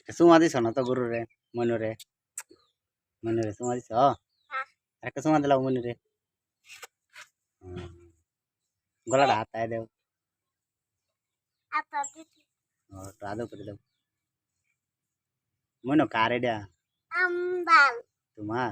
চুমা দিছ না তো গরুরে মনুরে মনুরে চুমা দিছ একটা চুমা দিলাম মনুরে গলাটা হাতায় দেও একটু আদর করে দেও মনু কার এটা তোমার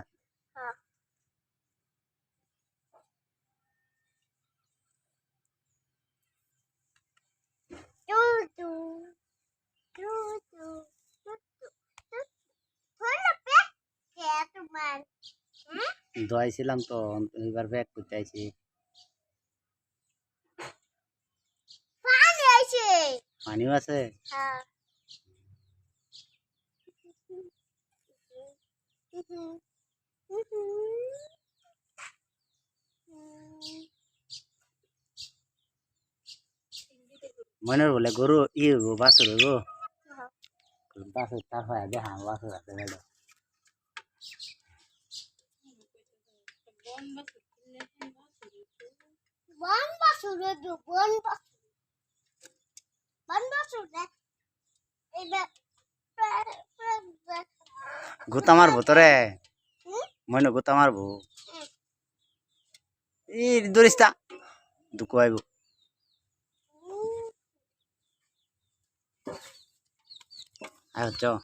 দোয়াইছিলাম তো এবার ব্যাগ করতে আইছি পানিও আছে মনের বলে গরু ই গো বাছুর গো বাছুর তার হয় দেখা বাছুর আছে বেড়ে গুতা মারবো তোরে মনে গুতা মারবো ই দরিস্তা দুঃখ আইব আচ্ছা